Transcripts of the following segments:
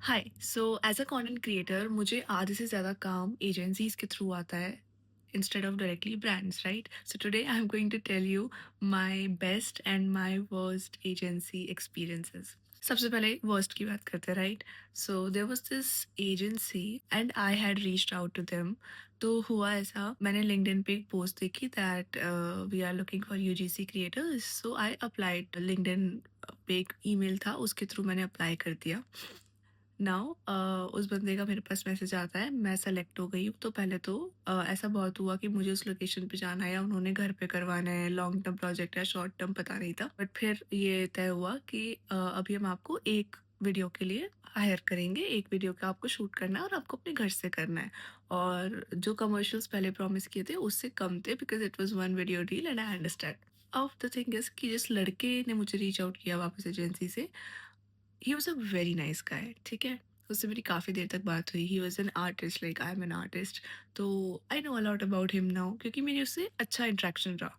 Hi so as a content creator मुझे आधे से ज़्यादा काम एजेंसीज के थ्रू आता है instead of directly brands, right? So today I am going to tell you my best and my worst agency experiences. सबसे पहले वर्स्ट की बात करते हैं, right? So there was this agency and I had reached out to them. तो हुआ ऐसा, मैंने लिंक्डइन पे एक पोस्ट देखी that we are looking for UGC creators, so I applied. LinkedIn पे एक ईमेल था, उसके थ्रू मैंने अप्लाई कर दिया। नाउ उस बंदे का मेरे पास मैसेज आता है, मैं सेलेक्ट हो गई हूँ। तो पहले तो ऐसा बहुत हुआ कि मुझे उस लोकेशन पे जाना है या उन्होंने घर पे करवाना है, लॉन्ग टर्म प्रोजेक्ट है शॉर्ट टर्म पता नहीं था। बट फिर ये तय हुआ कि अभी हम आपको एक वीडियो के लिए हायर करेंगे, एक वीडियो का आपको शूट करना है और आपको अपने घर से करना है। और जो कमर्शियल्स पहले प्रॉमिस किए थे उससे कम थे, because it was one video deal and I understand. अब द थिंग इज कि जिस लड़के ने मुझे रीच आउट किया वापस एजेंसी से, he was a very nice guy, ठीक है। उससे मेरी काफ़ी देर तक बात हुई। He was an artist, like I am an artist. तो I know a lot about him now, क्योंकि मेरी उससे अच्छा इंट्रैक्शन रहा।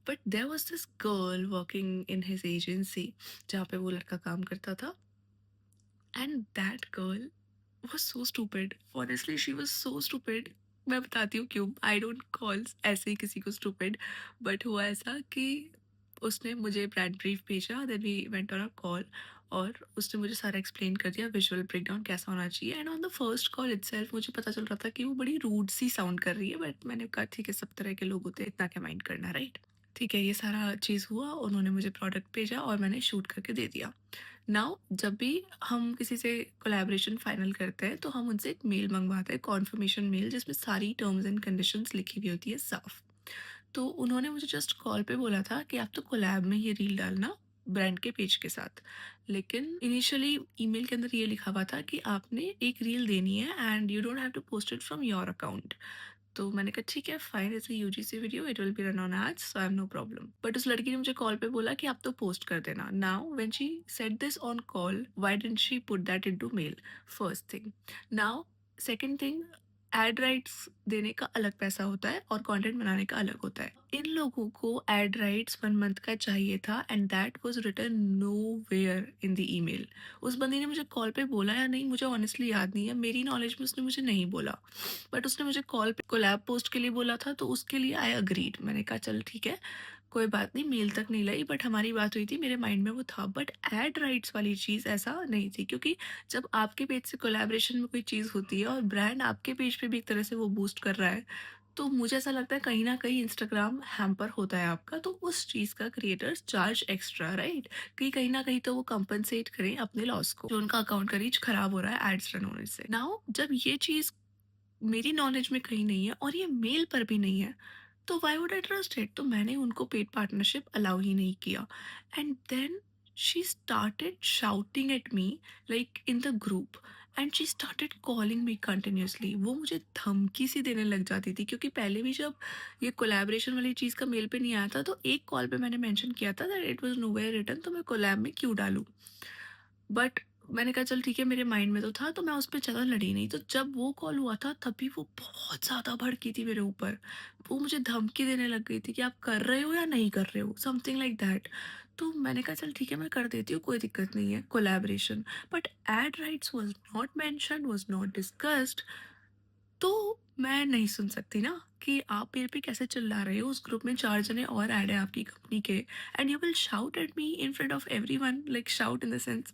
But there was this girl working in his agency जहाँ पे वो लड़का काम करता था, and that girl was so stupid. Honestly, she was so stupid. मैं बताती हूँ क्यों। आई डोंट कॉल ऐसे ही किसी को stupid, बट हुआ ऐसा कि उसने मुझे ब्रांड ब्रीफ भेजा, then we went on a call. और उसने मुझे सारा एक्सप्लेन कर दिया, विजुअल ब्रेकडाउन कैसा होना चाहिए। And on the first call itself मुझे पता चल रहा था कि वो बड़ी रूड सी साउंड कर रही है, बट मैंने कहा ठीक है, सब तरह के लोग होते हैं, इतना क्या माइंड करना, राइट? ठीक है, ये सारा चीज़ हुआ, उन्होंने मुझे प्रोडक्ट भेजा और मैंने शूट करके दे दिया। नाउ जब भी हम किसी से कोलैबोरेशन फाइनल करते हैं तो हम उनसे एक मेल मंगवाते हैं, कॉन्फर्मेशन मेल, जिसमें सारी टर्म्स एंड कंडीशंस लिखी हुई होती है साफ। तो उन्होंने मुझे जस्ट कॉल पे बोला था कि आप तो कोलैब में ये रील डालना ब्रांड के पेज के साथ। लेकिन इनिशियली ईमेल के अंदर ये लिखा हुआ था कि आपने एक रील देनी है and you don't have to post it from your account. तो मैंने कहा ठीक है fine, it's a UGC video, it will be run on ads, so I have no problem. But उस लड़की ने मुझे कॉल पे बोला कि आप तो पोस्ट कर देना। Now when she said this on call, why didn't she put that into mail? First thing. Now second thing, ad rights देने का अलग पैसा होता है और कंटेंट बनाने का अलग होता है। इन लोगों को एड राइट्स 1 मंथ का चाहिए था and that was written nowhere in the email. उस बंदी ने मुझे कॉल पे बोला या नहीं मुझे ऑनेस्टली याद नहीं है, मेरी नॉलेज में उसने मुझे नहीं बोला। बट उसने मुझे कॉल पे कोलैब पोस्ट के लिए बोला था, तो उसके लिए आई अग्रीड। मैंने कहा चल ठीक है, कोई बात नहीं, मेल तक नहीं लाई, बट हमारी बात हुई थी, मेरे माइंड में वो था। बट एड राइट्स वाली चीज़ ऐसा नहीं थी, क्योंकि जब आपके पेज से कोलैबोरेशन में कोई चीज़ होती है और ब्रांड आपके पेज पे भी एक तरह से वो बूस्ट कर रहा है, तो मुझे ऐसा लगता है कहीं ना कहीं इंस्टाग्राम हैम्पर होता है आपका, तो उस चीज़ का क्रिएटर्स चार्ज एक्स्ट्रा, राइट? कि कहीं ना कहीं तो वो कंपनसेट करें अपने लॉस को, जो उनका अकाउंट का रीच खराब हो रहा है एड्स रन होने से। नाउ जब ये चीज़ मेरी नॉलेज में कहीं नहीं है और ये मेल पर भी नहीं है, तो why would I trust it? तो मैंने उनको पेड पार्टनरशिप अलाउ ही नहीं किया। And then she started shouting at me, like in the group, and she started calling me continuously. वो मुझे धमकी सी देने लग जाती थी, क्योंकि पहले भी जब ये कोलैबोरेशन वाली चीज़ का मेल पे नहीं आया था, तो एक कॉल पे मैंने मेंशन किया था that it was nowhere written, तो मैं कोलैब में क्यों डालूं? बट मैंने कहा चल ठीक है, मेरे माइंड में तो था, तो मैं उस पे ज़्यादा लड़ी नहीं। तो जब वो कॉल हुआ था तभी वो बहुत ज़्यादा भड़की थी मेरे ऊपर। वो मुझे धमकी देने लग गई थी कि आप कर रहे हो या नहीं कर रहे हो, समथिंग लाइक दैट। तो मैंने कहा चल ठीक है, मैं कर देती हूँ, कोई दिक्कत नहीं है, collaboration. But ad rights was not mentioned, was not discussed. तो मैं नहीं सुन सकती ना कि आप मेरे पे कैसे चिल्ला रहे हो। उस ग्रुप में 4 जने और ऐड है आपकी कंपनी के, and you will shout at me in front of everyone, like shout in the sense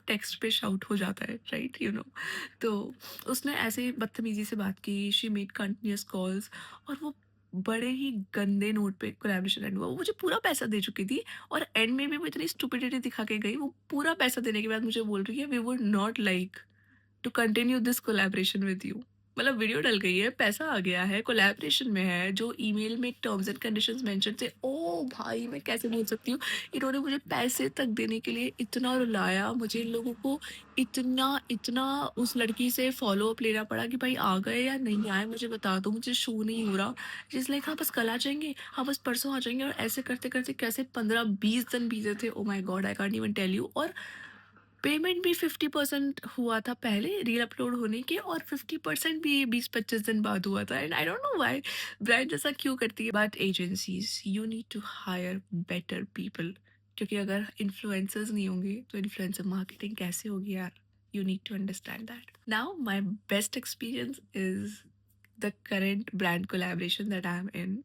text पे शाउट हो जाता है, राइट? तो उसने ऐसे ही बदतमीजी से बात की, शी मेड कंटिन्यूअस कॉल्स, और वो बड़े ही गंदे नोट पे कोलैबोरेशन एंड हुआ। वो मुझे पूरा पैसा दे चुकी थी और एंड में भी वो इतनी स्टुपिडिटी दिखा के गई। वो पूरा पैसा देने के बाद मुझे बोल रही है, we would not like to continue this collaboration with you. मतलब वीडियो डल गई है, पैसा आ गया है, कोलैबोरेशन में है, जो ईमेल में टर्म्स एंड कंडीशंस मेंशन थे। ओ भाई, मैं कैसे बोल सकती हूँ? इन्होंने मुझे पैसे तक देने के लिए इतना रुलाया, मुझे इन लोगों को इतना इतना उस लड़की से फॉलो अप लेना पड़ा कि भाई आ गए या नहीं आए मुझे बता दो, मुझे शो नहीं हो रहा। जिस लाइक हाँ बस कल आ जाएंगे, हाँ बस परसों आ जाएंगे, और ऐसे करते करते कैसे 15-20 दिन बीते थे। Oh my god, I can't even tell you. और पेमेंट भी 50% हुआ था पहले रील अपलोड होने के, और 50% भी 20-25 दिन बाद हुआ था। And I don't know why brand ऐसा क्यों करती है। But agencies, you need to hire better people, क्योंकि अगर इन्फ्लुएंसर्स नहीं होंगे तो इन्फ्लुएंसर मार्केटिंग कैसे होगी यार? You need to understand that. Now, my best experience is the current brand collaboration that I am in.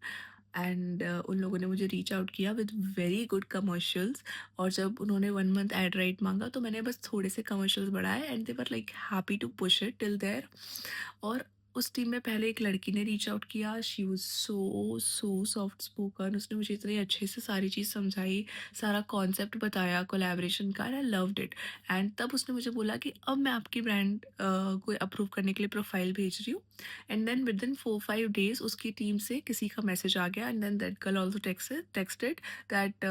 And उन लोगों ने मुझे रीच आउट किया विद वेरी गुड कमर्शियल्स। और जब उन्होंने 1 मंथ एड राइट मांगा तो मैंने बस थोड़े से कमर्शियल्स बढ़ाए and they were like happy to push it till there. और उस टीम में पहले एक लड़की ने रीच आउट किया, she was so so soft spoken, उसने मुझे इतने अच्छे से सारी चीज़ समझाई, सारा कॉन्सेप्ट बताया कोलैबोरेशन का, आई लव्ड इट। एंड तब उसने मुझे बोला कि अब मैं आपकी ब्रांड को अप्रूव करने के लिए प्रोफाइल भेज रही हूँ। And then within 4-5 days उसकी टीम से किसी का मैसेज आ गया and then that girl also texted that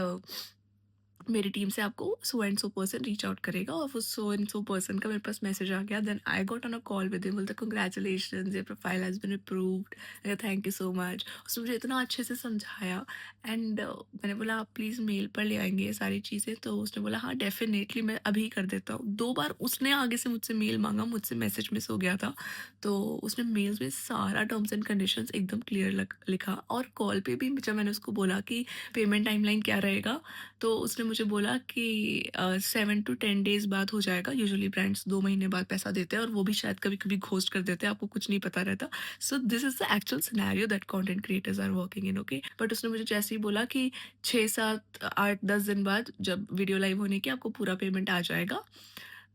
मेरी टीम से आपको so and so person reach out करेगा। और वो सो एंड सो पर्सन का मेरे पास मैसेज आ गया। Then I got on a call with him, बोलता congratulation, your profile has been approved, thank you so much. उसने मुझे इतना अच्छे से समझाया एंड मैंने बोला आप प्लीज़ मेल पर ले आएंगे ये सारी चीज़ें। तो उसने बोला हाँ डेफिनेटली, मैं अभी कर देता हूँ। 2 बार उसने आगे से मुझसे मेल मांगा, मुझसे मैसेज मिस हो गया था। तो उसने मेल्स में सारा टर्म्स एंड कंडीशंस एकदम क्लियर लिखा। और कॉल पे भी जब मैंने उसको बोला कि पेमेंट टाइमलाइन क्या रहेगा, तो उसने मुझे बोला कि 7 to 10 डेज बाद हो जाएगा। यूजुअली ब्रांड्स 2 महीने बाद पैसा देते हैं और वो भी शायद कभी कभी घोस्ट कर देते हैं, आपको कुछ नहीं पता रहता। So this is the actual scenario that content creators are working in, okay. But उसने मुझे जैसे ही बोला कि 6 7 8 10 दिन बाद जब वीडियो लाइव होने की आपको पूरा पेमेंट आ जाएगा।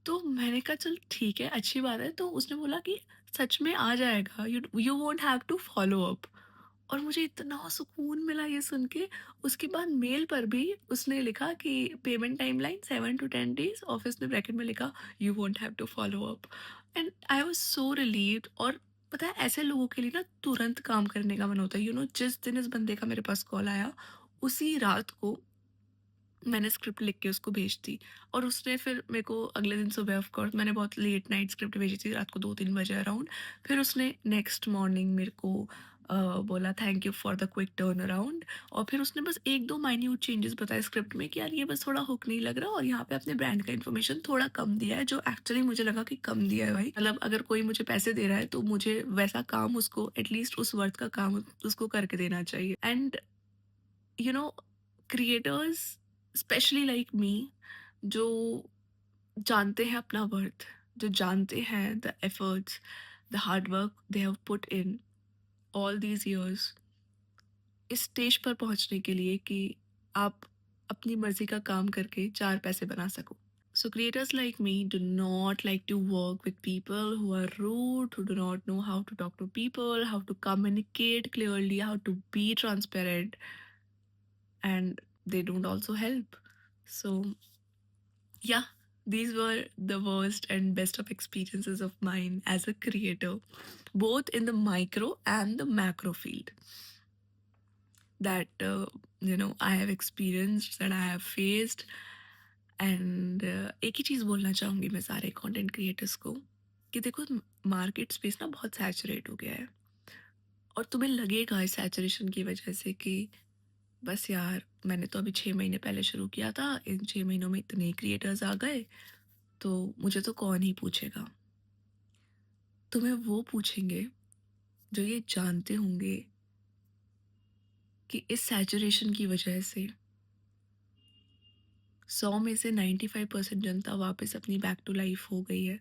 तो मैंने कहा चल ठीक है, अच्छी बात है। तो उसने बोला कि सच में आ जाएगा, you you won't have to follow up. और मुझे इतना सुकून मिला ये सुन के। उसके बाद मेल पर भी उसने लिखा कि payment timeline 7 to 10 days, office में ब्रैकेट में लिखा you won't have to follow up. And I was so relieved. और पता है ऐसे लोगों के लिए ना तुरंत काम करने का मन होता है। जिस दिन इस बंदे का मेरे पास कॉल आया, उसी रात को मैंने स्क्रिप्ट लिख के उसको भेज दी। और उसने फिर मेरे को अगले दिन सुबह, ऑफ कोर्स मैंने बहुत लेट नाइट स्क्रिप्ट भेजी थी, रात को 2-3 बजे अराउंड। फिर उसने नेक्स्ट मॉर्निंग मेरे को बोला thank you for the quick turn around. और फिर उसने बस 1-2 माइन्यूट चेंजेस बताए स्क्रिप्ट में कि यार ये बस थोड़ा हुक नहीं लग रहा और यहाँ पे अपने ब्रांड का इन्फॉर्मेशन थोड़ा कम दिया है, जो एक्चुअली मुझे लगा कि कम दिया है भाई। मतलब अगर कोई मुझे पैसे दे रहा है तो मुझे वैसा काम उसको एटलीस्ट उस वर्थ का काम उसको करके देना चाहिए। And you know creators specially like me, जो जानते हैं अपना वर्थ, जो जानते हैं the efforts, the hard work they have put in all these years, इस स्टेज पर पहुंचने के लिए कि आप अपनी मर्जी का काम करके 4 पैसे बना सको। So creators like me do not like to work with people who are rude, who do not know how to talk to people, how to communicate clearly, how to be transparent, and they don't also help. So, yeah, these were the worst and best of experiences of mine as a creator, both in the micro and the macro field that I have experienced, that I have faced. And एक ही चीज़ बोलना चाहूँगी मैं सारे content creators को कि देखो, market space ना बहुत सैचुरेट हो गया है। और तुम्हें लगेगा इस सैचुरेशन की वजह से कि बस यार, मैंने तो अभी 6 महीने पहले शुरू किया था, इन 6 महीनों में इतने क्रिएटर्स आ गए, तो मुझे तो कौन ही पूछेगा। तुम्हें वो पूछेंगे जो ये जानते होंगे कि इस सैचुरेशन की वजह से 100 में से 95% जनता वापस अपनी बैक टू लाइफ हो गई है।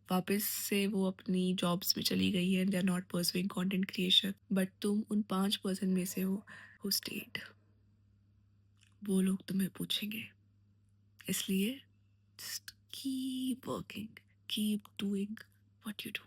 वापस से वो अपनी जॉब्स में चली गई है, they are not pursuing content creation. But तुम उन 5% में से हो हु स्टेड। वो लोग तुम्हें पूछेंगे। इसलिए just keep working, keep doing what you do.